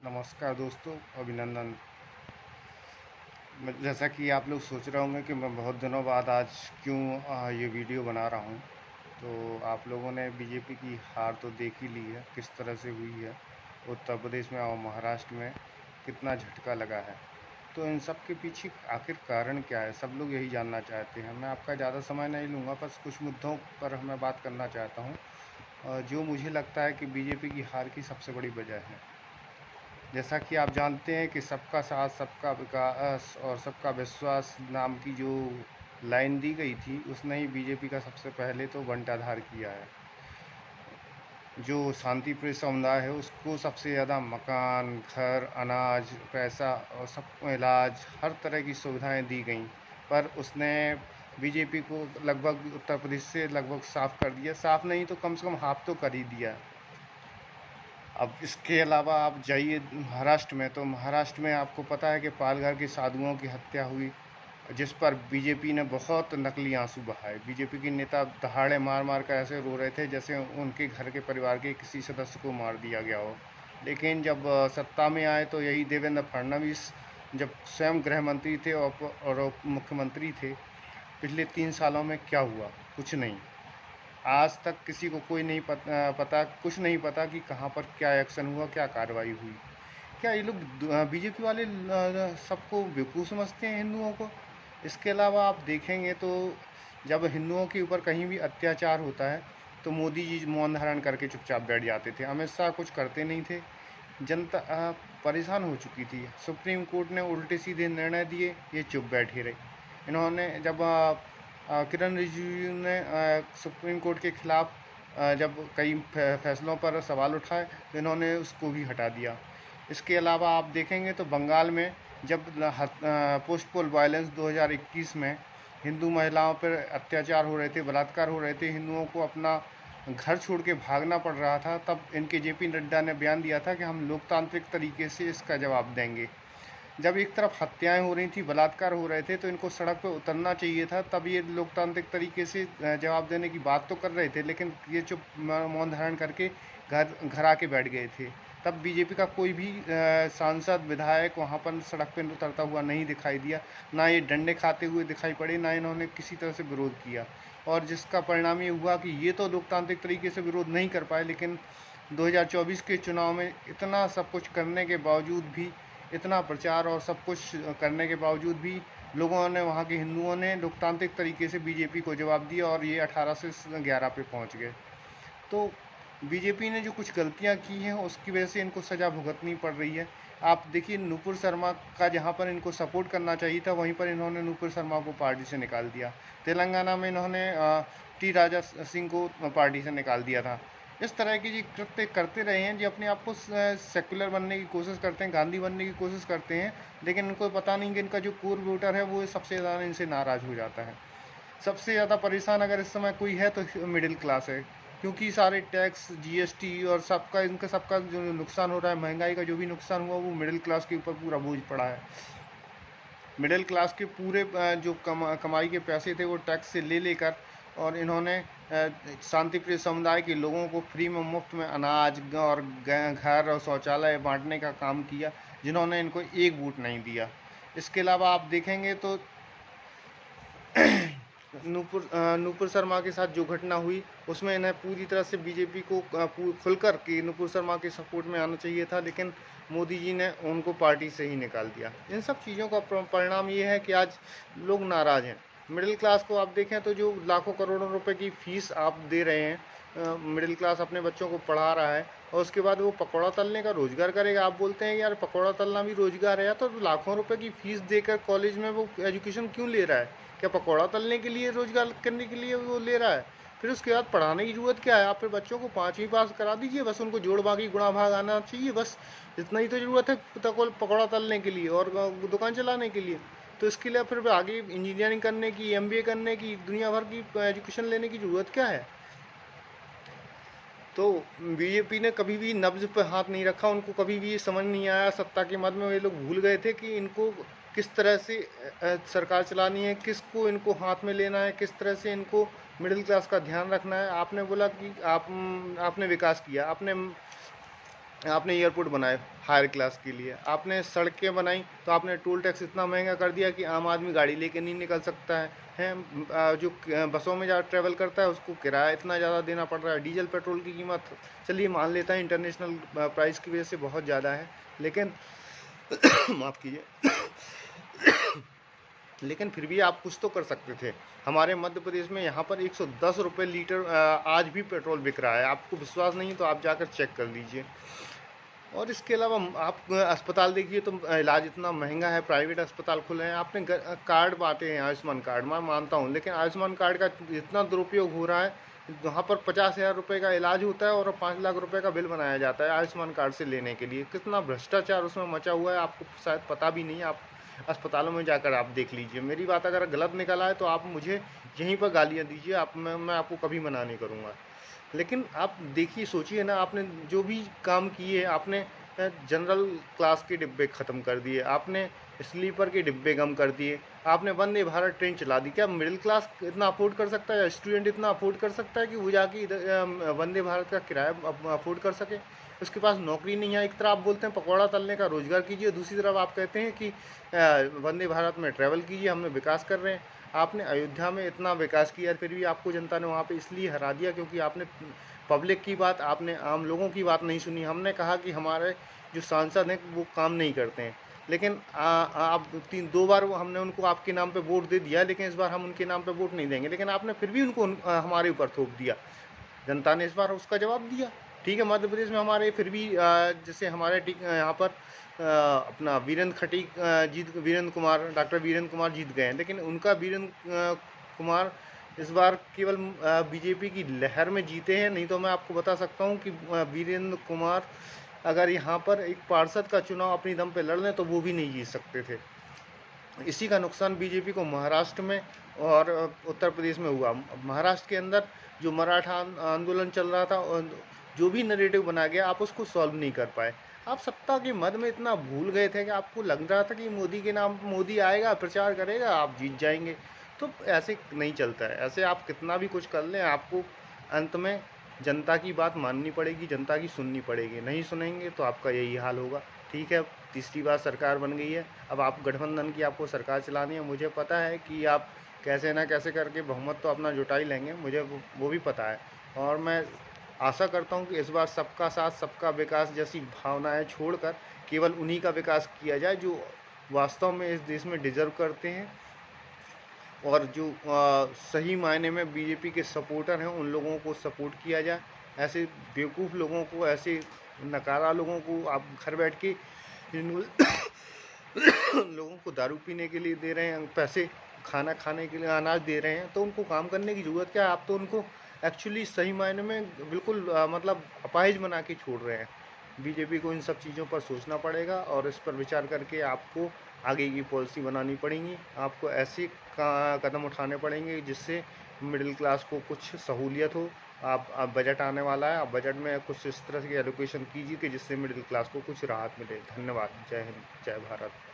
नमस्कार दोस्तों, अभिनंदन। जैसा कि आप लोग सोच रहे होंगे कि मैं बहुत दिनों बाद आज क्यों ये वीडियो बना रहा हूँ। तो आप लोगों ने बीजेपी की हार तो देख ही ली है, किस तरह से हुई है। उत्तर प्रदेश में और महाराष्ट्र में कितना झटका लगा है। तो इन सब के पीछे आखिर कारण क्या है, सब लोग यही जानना चाहते हैं। मैं आपका ज़्यादा समय नहीं लूँगा, बस कुछ मुद्दों पर मैं बात करना चाहता हूँ जो मुझे लगता है कि बीजेपी की हार की सबसे बड़ी वजह है। जैसा कि आप जानते हैं कि सबका साथ, सबका विकास और सबका विश्वास नाम की जो लाइन दी गई थी, उसने ही बीजेपी का सबसे पहले तो बंटाधार किया है। जो शांतिप्रिय समुदाय है उसको सबसे ज़्यादा मकान, घर, अनाज, पैसा और सब इलाज, हर तरह की सुविधाएं दी गईं। पर उसने बीजेपी को लगभग उत्तर प्रदेश से लगभग साफ कर दिया। साफ नहीं तो कम से कम हाफ तो कर ही दिया। अब इसके अलावा आप जाइए महाराष्ट्र में, तो महाराष्ट्र में आपको पता है कि पालघर के साधुओं की हत्या हुई, जिस पर बीजेपी ने बहुत नकली आंसू बहाए। बीजेपी के नेता दहाड़े मार मार कर ऐसे रो रहे थे जैसे उनके घर के परिवार के किसी सदस्य को मार दिया गया हो। लेकिन जब सत्ता में आए तो यही देवेंद्र फडणवीस जब स्वयं गृह मंत्री थे और उप मुख्यमंत्री थे, पिछले 3 सालों में क्या हुआ? कुछ नहीं। आज तक किसी को कोई नहीं पता, कुछ नहीं पता कि कहाँ पर क्या एक्शन हुआ, क्या कार्रवाई हुई। क्या ये लोग बीजेपी वाले सबको बेवकूफ़ समझते हैं, हिंदुओं को? इसके अलावा आप देखेंगे तो जब हिंदुओं के ऊपर कहीं भी अत्याचार होता है तो मोदी जी मौन धारण करके चुपचाप बैठ जाते थे। अमित शाह कुछ करते नहीं थे। जनता परेशान हो चुकी थी। सुप्रीम कोर्ट ने उल्टे सीधे निर्णय दिए, ये चुप बैठे रहे। इन्होंने जब किरण रिजिजू ने सुप्रीम कोर्ट के खिलाफ जब कई फैसलों पर सवाल उठाए तो इन्होंने उसको भी हटा दिया। इसके अलावा आप देखेंगे तो बंगाल में जब पोस्ट पोल वायलेंस 2021 में हिंदू महिलाओं पर अत्याचार हो रहे थे, बलात्कार हो रहे थे, हिंदुओं को अपना घर छोड़ के भागना पड़ रहा था, तब इनके जेपी नड्डा ने बयान दिया था कि हम लोकतांत्रिक तरीके से इसका जवाब देंगे। जब एक तरफ हत्याएं हो रही थी, बलात्कार हो रहे थे, तो इनको सड़क पर उतरना चाहिए था, तब ये लोकतांत्रिक तरीके से जवाब देने की बात तो कर रहे थे, लेकिन ये चुप मौन धारण करके घर घर आके बैठ गए थे। तब बीजेपी का कोई भी सांसद, विधायक वहाँ पर सड़क पर उतरता हुआ नहीं दिखाई दिया। ना ये डंडे खाते हुए दिखाई पड़े, ना इन्होंने किसी तरह से विरोध किया। और जिसका परिणाम ये हुआ कि ये तो लोकतांत्रिक तरीके से विरोध नहीं कर पाए, लेकिन 2024 के चुनाव में इतना सब कुछ करने के बावजूद भी, इतना प्रचार और सब कुछ करने के बावजूद भी लोगों ने, वहाँ के हिंदुओं ने लोकतांत्रिक तरीके से बीजेपी को जवाब दिया और ये 18 से 11 पे पहुँच गए। तो बीजेपी ने जो कुछ गलतियां की हैं उसकी वजह से इनको सज़ा भुगतनी पड़ रही है। आप देखिए नुपुर शर्मा का जहां पर इनको सपोर्ट करना चाहिए था, वहीं पर इन्होंने नुपुर शर्मा को पार्टी से निकाल दिया। तेलंगाना में इन्होंने टी राजा सिंह को पार्टी से निकाल दिया था। इस तरह की जी कृत्य करते रहे हैं, जी अपने आप को सेकुलर बनने की कोशिश करते हैं, गांधी बनने की कोशिश करते हैं, लेकिन इनको पता नहीं कि इनका जो कोर वोटर है वो सबसे ज़्यादा इनसे नाराज़ हो जाता है। सबसे ज़्यादा परेशान अगर इस समय कोई है तो मिडिल क्लास है, क्योंकि सारे टैक्स, जीएसटी और सबका जो नुकसान हो रहा है, महंगाई का जो भी नुकसान हुआ, वो मिडिल क्लास के ऊपर पूरा बोझ पड़ा है। मिडिल क्लास के पूरे जो कमाई के पैसे थे वो टैक्स से ले लेकर, और इन्होंने शांतिप्रिय समुदाय के लोगों को फ्री में, मुफ्त में अनाज और घर और शौचालय बांटने का काम किया, जिन्होंने इनको एक वोट नहीं दिया। इसके अलावा आप देखेंगे तो नूपुर शर्मा के साथ जो घटना हुई उसमें इन्हें पूरी तरह से बीजेपी को खुलकर के नूपुर शर्मा के सपोर्ट में आना चाहिए था, लेकिन मोदी जी ने उनको पार्टी से ही निकाल दिया। इन सब चीज़ों का परिणाम ये है कि आज लोग नाराज़ हैं। मिडिल क्लास को आप देखें तो जो लाखों करोड़ों रुपए की फीस आप दे रहे हैं, मिडिल क्लास अपने बच्चों को पढ़ा रहा है, और उसके बाद वो पकौड़ा तलने का रोजगार करेगा। आप बोलते हैं कि यार पकौड़ा तलना भी रोजगार है, तो लाखों रुपए की फीस देकर कॉलेज में वो एजुकेशन क्यों ले रहा है? क्या पकौड़ा तलने के लिए, रोजगार करने के लिए वो ले रहा है? फिर उसके बाद पढ़ाने की जरूरत क्या है? आप फिर बच्चों को 5वीं पास करा दीजिए, बस उनको जोड़ भागी गुणा भाग आना चाहिए, बस इतना ही तो ज़रूरत है पकौड़ा तलने के लिए और दुकान चलाने के लिए। तो इसके लिए फिर आगे इंजीनियरिंग करने की, एमबीए करने की, दुनिया भर की एजुकेशन लेने की ज़रूरत क्या है? तो बीजेपी ने कभी भी नब्ज पर हाथ नहीं रखा। उनको कभी भी ये समझ नहीं आया, सत्ता के मद में ये लोग भूल गए थे कि इनको किस तरह से सरकार चलानी है, किसको इनको हाथ में लेना है, किस तरह से इनको मिडिल क्लास का ध्यान रखना है। आपने बोला कि आपने विकास किया, आपने आपने एयरपोर्ट बनाए हायर क्लास के लिए, आपने सड़कें बनाई तो आपने टोल टैक्स इतना महंगा कर दिया कि आम आदमी गाड़ी लेके नहीं निकल सकता है। जो बसों में जा ट्रैवल करता है उसको किराया इतना ज़्यादा देना पड़ रहा है। डीजल पेट्रोल की कीमत चलिए मान लेता है इंटरनेशनल प्राइस की वजह से बहुत ज़्यादा है, लेकिन माफ़ कीजिए लेकिन फिर भी आप कुछ तो कर सकते थे। हमारे मध्य प्रदेश में यहाँ पर 110 रुपये लीटर आज भी पेट्रोल बिक रहा है। आपको विश्वास नहीं तो आप जाकर चेक कर लीजिए। और इसके अलावा आप अस्पताल देखिए तो इलाज इतना महंगा है, प्राइवेट अस्पताल खुले हैं। आपने कार्ड बांटे हैं, आयुष्मान कार्ड, मैं मानता हूँ, लेकिन आयुष्मान कार्ड का इतना दुरुपयोग हो रहा है। वहाँ पर 50,000 रुपये का इलाज होता है और 5 लाख रुपए का बिल बनाया जाता है आयुष्मान कार्ड से लेने के लिए। कितना भ्रष्टाचार उसमें मचा हुआ है आपको शायद पता भी नहीं है। आप अस्पतालों में जाकर आप देख लीजिए। मेरी बात अगर गलत निकला है तो आप मुझे यहीं पर गालियाँ दीजिए, मैं आपको कभी मना नहीं करूँगा। लेकिन आप देखिए, सोचिए ना, आपने जो भी काम किए, आपने जनरल क्लास के डिब्बे ख़त्म कर दिए, आपने स्लीपर के डिब्बे कम कर दिए, आपने वंदे भारत ट्रेन चला दी। क्या मिडिल क्लास इतना अफोर्ड कर सकता है या स्टूडेंट इतना अफोर्ड कर सकता है कि वो जाके इधर वंदे भारत का किराया अफोर्ड कर सके? उसके पास नौकरी नहीं है। एक तरफ आप बोलते हैं पकौड़ा तलने का रोजगार कीजिए, दूसरी तरफ आप कहते हैं कि वंदे भारत में ट्रैवल कीजिए, हमने विकास कर रहे हैं। आपने अयोध्या में इतना विकास किया, फिर भी आपको जनता ने वहाँ पे इसलिए हरा दिया क्योंकि आपने पब्लिक की बात, आपने आम लोगों की बात नहीं सुनी। हमने कहा कि हमारे जो सांसद हैं वो काम नहीं करते हैं, लेकिन आप 2 बार हमने उनको आपके नाम पे वोट दे दिया, लेकिन इस बार हम उनके नाम पे वोट नहीं देंगे। लेकिन आपने फिर भी उनको हमारे ऊपर थोप दिया। जनता ने इस बार उसका जवाब दिया। ठीक है, मध्य प्रदेश में हमारे फिर भी जैसे हमारे यहाँ पर अपना वीरेंद्र कुमार, डॉक्टर वीरेंद्र कुमार जीत गए हैं, लेकिन उनका वीरेंद्र कुमार इस बार केवल बीजेपी की लहर में जीते हैं। नहीं तो मैं आपको बता सकता हूँ कि वीरेंद्र कुमार अगर यहाँ पर एक पार्षद का चुनाव अपनी दम पे लड़ लें तो वो भी नहीं जीत सकते थे। इसी का नुकसान बीजेपी को महाराष्ट्र में और उत्तर प्रदेश में हुआ। महाराष्ट्र के अंदर जो मराठा आंदोलन चल रहा था और जो भी नरेटिव बना गया, आप उसको सॉल्व नहीं कर पाए। आप सत्ता के मद में इतना भूल गए थे कि आपको लग रहा था कि मोदी के नाम, मोदी आएगा, प्रचार करेगा, आप जीत जाएंगे। तो ऐसे नहीं चलता है। ऐसे आप कितना भी कुछ कर लें, आपको अंत में जनता की बात माननी पड़ेगी, जनता की सुननी पड़ेगी। नहीं सुनेंगे तो आपका यही हाल होगा। ठीक है, अब तीसरी बार सरकार बन गई है, अब आप गठबंधन की आपको सरकार चलानी है। मुझे पता है कि आप कैसे ना कैसे करके बहुमत तो अपना जुटा ही लेंगे, मुझे वो भी पता है। और मैं आशा करता हूँ कि इस बार सबका साथ सबका विकास जैसी भावनाएं छोड़कर केवल उन्हीं का विकास किया जाए जो वास्तव में इस देश में डिजर्व करते हैं, और जो सही मायने में बीजेपी के सपोर्टर हैं उन लोगों को सपोर्ट किया जाए। ऐसे बेवकूफ़ लोगों को, ऐसे नकारा लोगों को आप घर बैठ के जिन लोगों को दारू पीने के लिए दे रहे हैं पैसे, खाना खाने के लिए अनाज दे रहे हैं, तो उनको काम करने की ज़रूरत क्या है? आप तो उनको एक्चुअली सही मायने में बिल्कुल मतलब अपाहिज बना के छोड़ रहे हैं। बीजेपी को इन सब चीज़ों पर सोचना पड़ेगा और इस पर विचार करके आपको आगे की पॉलिसी बनानी पड़ेगी। आपको ऐसे कदम उठाने पड़ेंगे जिससे मिडिल क्लास को कुछ सहूलियत हो। आप बजट आने वाला है, आप बजट में कुछ इस तरह की एलोकेशन कीजिए कि जिससे मिडिल क्लास को कुछ राहत मिले। धन्यवाद। जय हिंद, जय भारत।